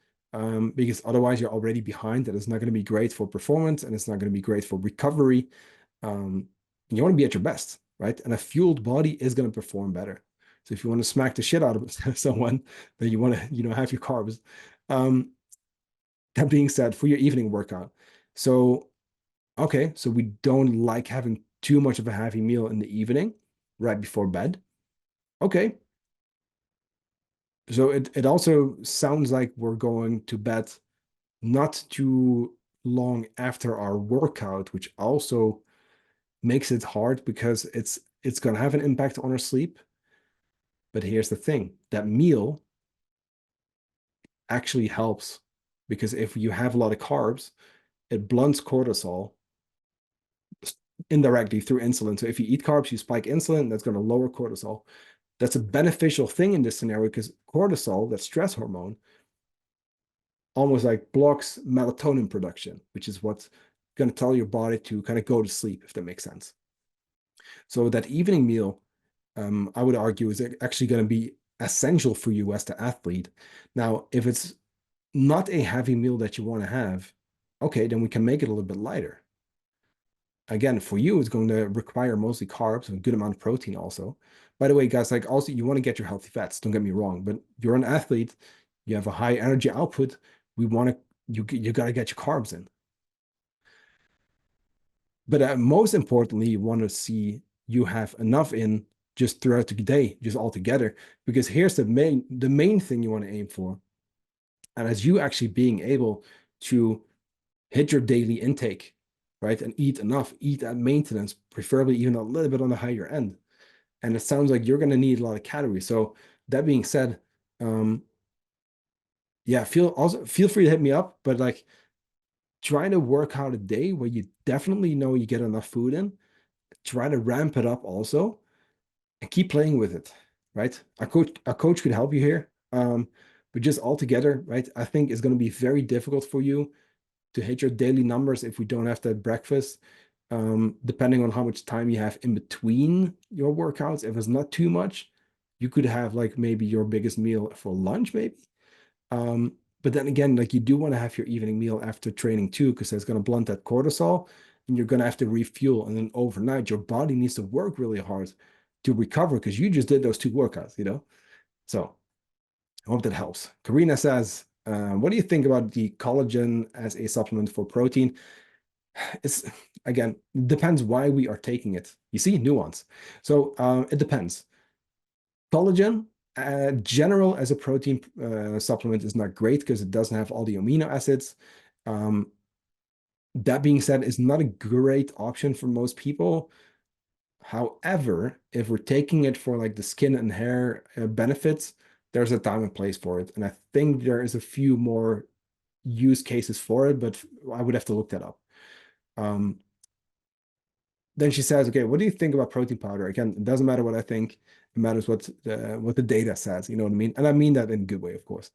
because otherwise you're already behind, and it's not going to be great for performance and it's not going to be great for recovery. You want to be at your best, right? And a fueled body is going to perform better. So if you want to smack the shit out of someone, then you want to, have your carbs. Um, that being said, for your evening workout, so okay, so we don't like having too much of a heavy meal in the evening, right before bed. Okay, so it also sounds like we're going to bed not too long after our workout, which also makes it hard because it's going to have an impact on our sleep. But here's the thing, that meal actually helps because if you have a lot of carbs, it blunts cortisol indirectly through insulin. So if you eat carbs, you spike insulin, that's going to lower cortisol. That's a beneficial thing in this scenario because cortisol, that stress hormone, almost like blocks melatonin production, which is what's going to tell your body to kind of go to sleep, if that makes sense. So that evening meal, I would argue, is actually going to be essential for you as the athlete. Now, if it's not a heavy meal that you want to have, okay, then we can make it a little bit lighter. Again, for you, it's going to require mostly carbs and a good amount of protein also. By the way, guys, like also you want to get your healthy fats, don't get me wrong, but you're an athlete, you have a high energy output, we want to, you got to get your carbs in. But most importantly, you want to see you have enough in just throughout the day, just all together, because here's the main thing you want to aim for. And as you actually being able to hit your daily intake, right? And eat enough, eat at maintenance, preferably even a little bit on the higher end. And it sounds like you're going to need a lot of calories. So that being said, um, yeah, feel free to hit me up, but like try to work out a day where you definitely know you get enough food in. Try to ramp it up also and keep playing with it, right? A coach could help you here. But just altogether, right? I think it's going to be very difficult for you to hit your daily numbers if we don't have that breakfast. Depending on how much time you have in between your workouts, if it's not too much, you could have like maybe your biggest meal for lunch, maybe. But then again, like you do want to have your evening meal after training too, because it's going to blunt that cortisol and you're going to have to refuel. And then overnight, your body needs to work really hard to recover because you just did those two workouts. So I hope that helps. Karina says, what do you think about the collagen as a supplement for protein? It's again, depends why we are taking it. You see, nuance. So it depends. Collagen, general as a protein supplement is not great because it doesn't have all the amino acids. Um, that being said, it's not a great option for most people. However, if we're taking it for like the skin and hair benefits, there's a time and place for it. And I think there is a few more use cases for it, but I would have to look that up. Um, then she says, okay, what do you think about protein powder? Again, it doesn't matter what I think. It matters what the data says. You know what I mean? And I mean that in a good way, of course.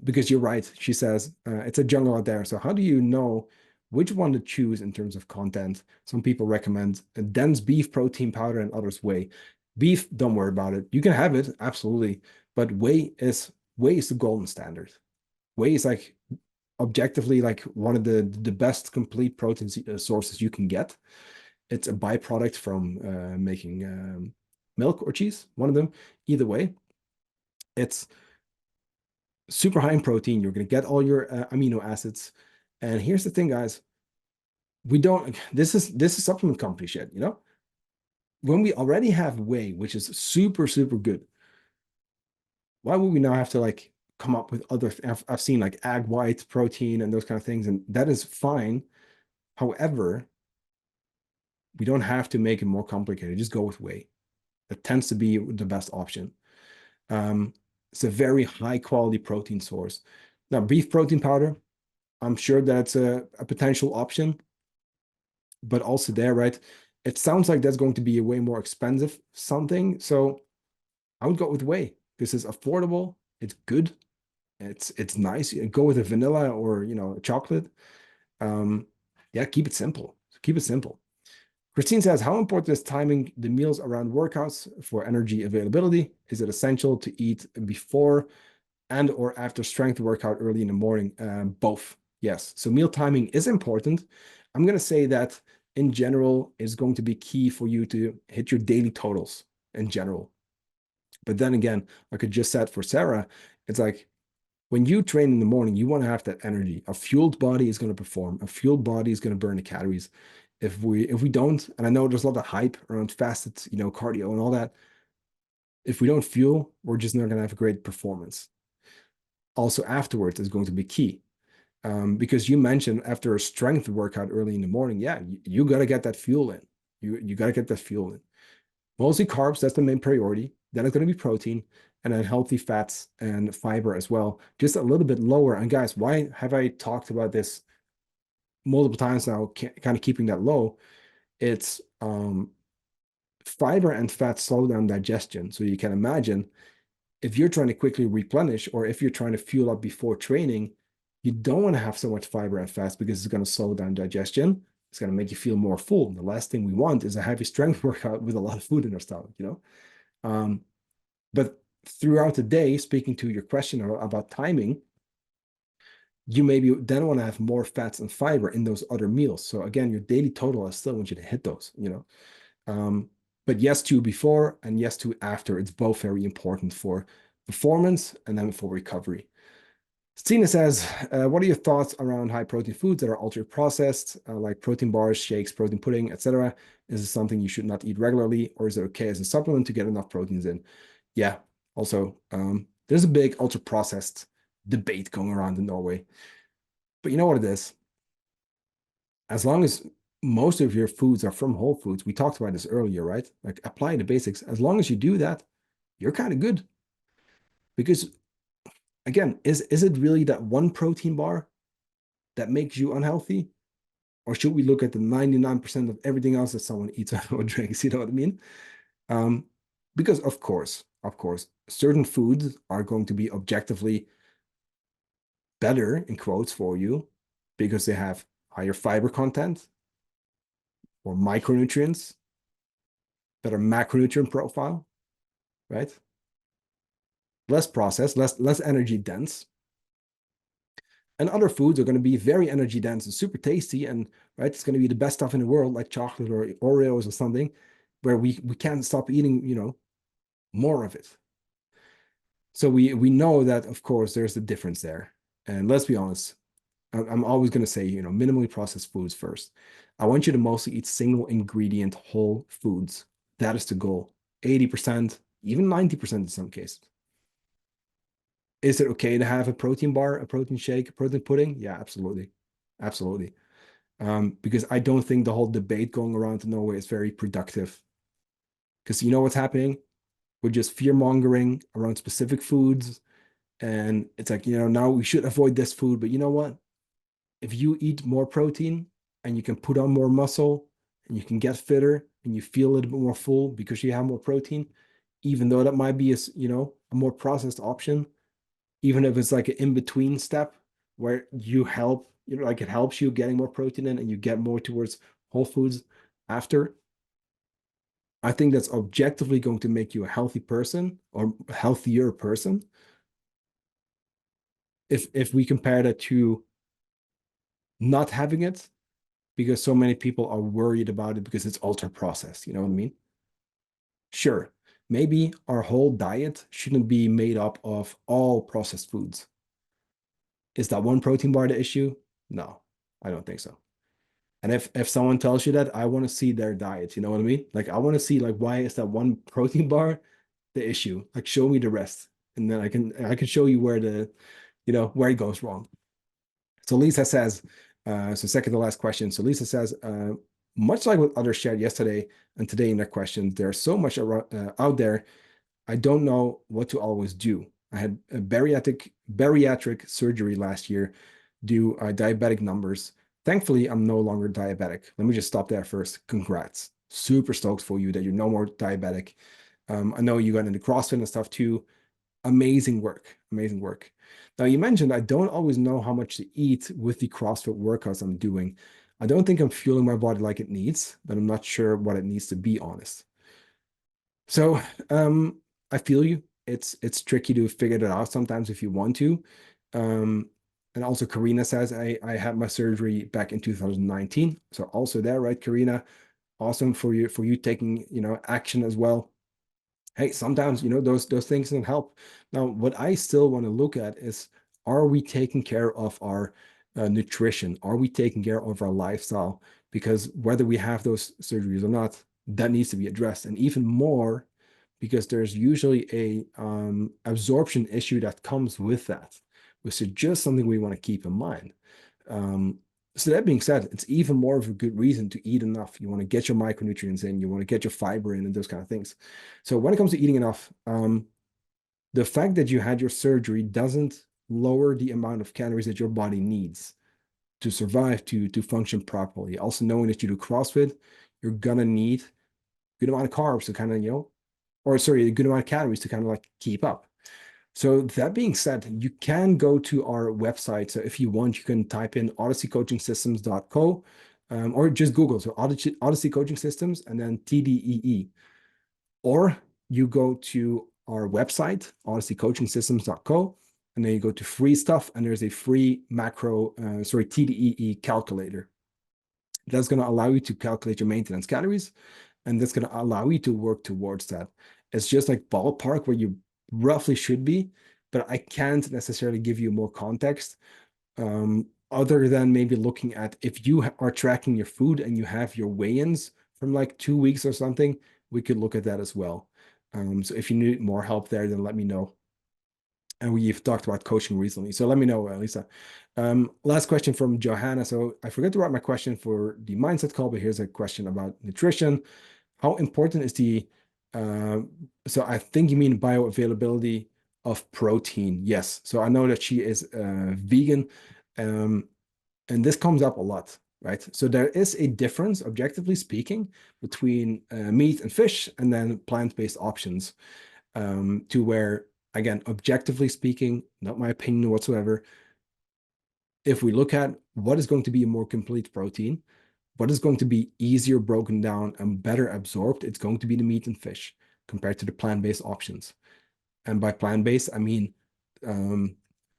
Because you're right. She says it's a jungle out there. So how do you know which one to choose in terms of content? Some people recommend a dense beef protein powder and others whey. Beef, don't worry about it. You can have it, absolutely. But whey is the golden standard. Whey is like objectively like one of the best complete protein sources you can get. It's a byproduct from making milk or cheese, one of them. Either way, it's super high in protein. You're going to get all your amino acids. And here's the thing, guys. We don't, this is supplement company shit, you know? When we already have whey, which is super, super good, why would we now have to like come up with other, I've seen like egg white protein and those kind of things, and that is fine. However, we don't have to make it more complicated. Just go with whey. That tends to be the best option. Um, it's a very high quality protein source. Now, beef protein powder, I'm sure that's a potential option, but also there, right? It sounds like that's going to be a way more expensive something. So I would go with whey. This is affordable. It's good. It's nice. You go with a vanilla or a chocolate. Yeah, keep it simple. Keep it simple. Christine says, how important is timing the meals around workouts for energy availability? Is it essential to eat before and or after strength workout early in the morning? Both. Yes. So meal timing is important. I'm going to say that in general is going to be key for you to hit your daily totals in general. But then again, like I just said for Sarah, it's like when you train in the morning, you want to have that energy. A fueled body is going to perform. A fueled body is going to burn the calories. If we don't, and I know there's a lot of hype around fasted, cardio and all that. If we don't fuel, we're just not going to have a great performance. Also, afterwards is going to be key. Because you mentioned after a strength workout early in the morning, yeah, you got to get that fuel in. You got to get that fuel in. Mostly carbs, that's the main priority. Then it's going to be protein and then healthy fats and fiber as well, just a little bit lower. And guys, why have I talked about this multiple times now, kind of keeping that low? It's fiber and fat slow down digestion. So you can imagine if you're trying to quickly replenish or if you're trying to fuel up before training, you don't want to have so much fiber and fats because it's going to slow down digestion. It's going to make you feel more full. The last thing we want is a heavy strength workout with a lot of food in our stomach. Um, but throughout the day, speaking to your question about timing, you maybe then want to have more fats and fiber in those other meals. So again, your daily total, I still want you to hit those. But yes to before and yes to after. It's both very important for performance and then for recovery. Stina says, what are your thoughts around high protein foods that are ultra processed, like protein bars, shakes, protein pudding, etc.? Is this something you should not eat regularly, or is it okay as a supplement to get enough proteins in? Yeah, also, there's a big ultra processed debate going around in Norway. But you know what it is? As long as most of your foods are from whole foods, we talked about this earlier, right? Like apply the basics. As long as you do that, you're kind of good. Because again, is it really that one protein bar that makes you unhealthy? Or should we look at the 99% of everything else that someone eats or drinks? You know what I mean? Um, because of course, certain foods are going to be objectively better in quotes for you because they have higher fiber content or micronutrients, better macronutrient profile, right? Less processed, less energy dense. And other foods are going to be very energy dense and super tasty, and right, it's going to be the best stuff in the world, like chocolate or Oreos or something, where we can't stop eating, more of it. So we know that, of course, there's a difference there. And let's be honest, I'm always going to say, minimally processed foods first. I want you to mostly eat single ingredient whole foods. That is the goal. 80%, even 90% in some cases. Is it okay to have a protein bar, a protein shake, a protein pudding? Yeah, absolutely. Absolutely. Because I don't think the whole debate going around in Norway is very productive. Because you know what's happening? We're just fear mongering around specific foods. And it's like, now we should avoid this food. But you know what? If you eat more protein and you can put on more muscle and you can get fitter and you feel a little bit more full because you have more protein, even though that might be a more processed option, even if it's like an in-between step where you help, like it helps you getting more protein in and you get more towards whole foods after. I think that's objectively going to make you a healthy person or a healthier person. If we compare that to not having it, because so many people are worried about it because it's ultra processed. You know what I mean? Sure, maybe our whole diet shouldn't be made up of all processed foods. Is that one protein bar the issue? No, I don't think so. And if someone tells you that, I want to see their diet. You know what I mean? Like I want to see like why is that one protein bar the issue? Like show me the rest, and then I can show you where where it goes wrong. So Lisa says, so second to last question. So Lisa says, much like what others shared yesterday and today in their questions, there's so much out there. I don't know what to always do. I had a bariatric surgery last year, due diabetic numbers. Thankfully, I'm no longer diabetic. Let me just stop there first. Congrats. Super stoked for you that you're no more diabetic. I know you got into CrossFit and stuff too. Amazing work. Amazing work. Now, you mentioned I don't always know how much to eat with the CrossFit workouts I'm doing. I don't think I'm fueling my body like it needs, but I'm not sure what it needs to be honest. So, I feel you. It's tricky to figure that out sometimes if you want to. Um, and also Karina says I had my surgery back in 2019. So also there, right, Karina? Awesome for you taking, action as well. Hey, sometimes, those things can help. Now, what I still want to look at is, are we taking care of our nutrition? Are we taking care of our lifestyle? Because whether we have those surgeries or not, that needs to be addressed. And even more, because there's usually a absorption issue that comes with that, which is just something we want to keep in mind. Um, so that being said, it's even more of a good reason to eat enough. You want to get your micronutrients in, you want to get your fiber in, and those kind of things. So when it comes to eating enough, the fact that you had your surgery doesn't lower the amount of calories that your body needs to survive, to function properly. Also, knowing that you do CrossFit, you're gonna need a good amount of carbs to kind of, or sorry, a good amount of calories to kind of like keep up. So that being said, you can go to our website. So if you want, you can type in odysseycoachingsystems.co, or just Google. So Odyssey Coaching Systems and then TDEE. Or you go to our website, odysseycoachingsystems.co, and then you go to free stuff, and there's a free TDEE calculator. That's going to allow you to calculate your maintenance calories, and that's going to allow you to work towards that. It's just like ballpark where you roughly should be, but I can't necessarily give you more context, other than maybe looking at if you are tracking your food and you have your weigh-ins from like 2 weeks or something, we could look at that as well. So if you need more help there, then let me know. And we've talked about coaching recently, so let me know, Lisa. Last question from Johanna. So I forgot to write my question for the mindset call, but here's a question about nutrition. How important is uh, so I think you mean bioavailability of protein. Yes. So I know that she is vegan, um, and this comes up a lot, right? So there is a difference, objectively speaking, between meat and fish and then plant-based options, to where, again, objectively speaking, not my opinion whatsoever, if we look at what is going to be a more complete protein, what is going to be easier broken down and better absorbed, it's going to be the meat and fish compared to the plant-based options. And by plant-based, I mean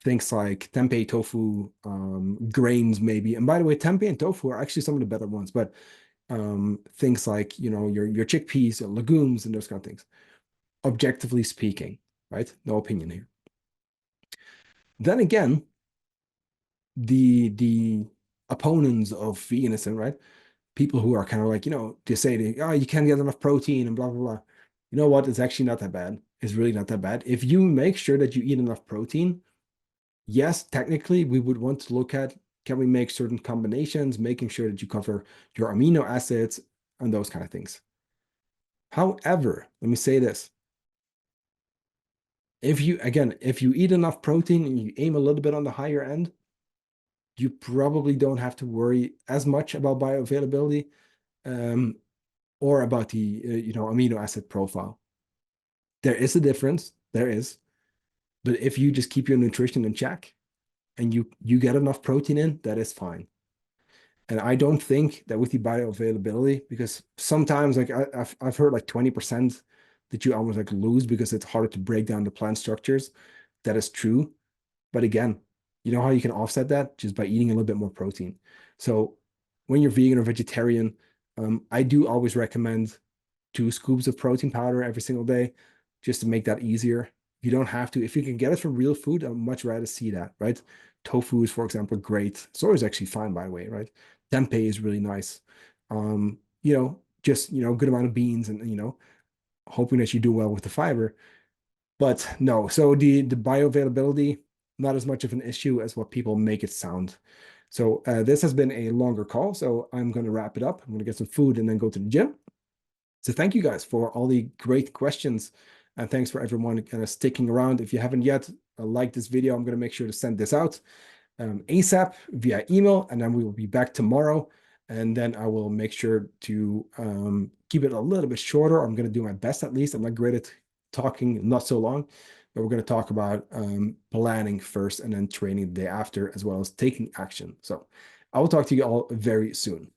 things like tempeh, tofu, grains maybe. And by the way, tempeh and tofu are actually some of the better ones, but things like, your chickpeas or legumes and those kind of things. Objectively speaking, right? No opinion here. Then again, the opponents of veganism, right? People who are kind of like, they say, oh, you can't get enough protein and blah, blah, blah. You know what? It's actually not that bad. It's really not that bad. If you make sure that you eat enough protein, yes, technically, we would want to look at, can we make certain combinations, making sure that you cover your amino acids and those kind of things. However, let me say this. If you eat enough protein and you aim a little bit on the higher end, you probably don't have to worry as much about bioavailability, um, or about the amino acid profile. There is a difference, there is, but if you just keep your nutrition in check and you get enough protein in, that is fine. And I don't think that with the bioavailability, because sometimes like I've heard like 20% that you almost like lose because it's harder to break down the plant structures. That is true. But again, you know how you can offset that? Just by eating a little bit more protein. So when you're vegan or vegetarian, I do always recommend 2 scoops of protein powder every single day, just to make that easier. You don't have to. If you can get it from real food, I'd much rather see that, right? Tofu is, for example, great. Soy is actually fine, by the way, right? Tempeh is really nice. Just, good amount of beans and, hoping that you do well with the fiber. But no, so the bioavailability, not as much of an issue as what people make it sound. So this has been a longer call, so I'm going to wrap it up. I'm going to get some food and then go to the gym. So thank you guys for all the great questions, and thanks for everyone kind of sticking around. If you haven't yet liked this video, I'm going to make sure to send this out ASAP via email, and then we will be back tomorrow. And then I will make sure to keep it a little bit shorter. I'm going to do my best at least. I'm not great at talking not so long, but we're going to talk about planning first and then training the day after, as well as taking action. So I will talk to you all very soon.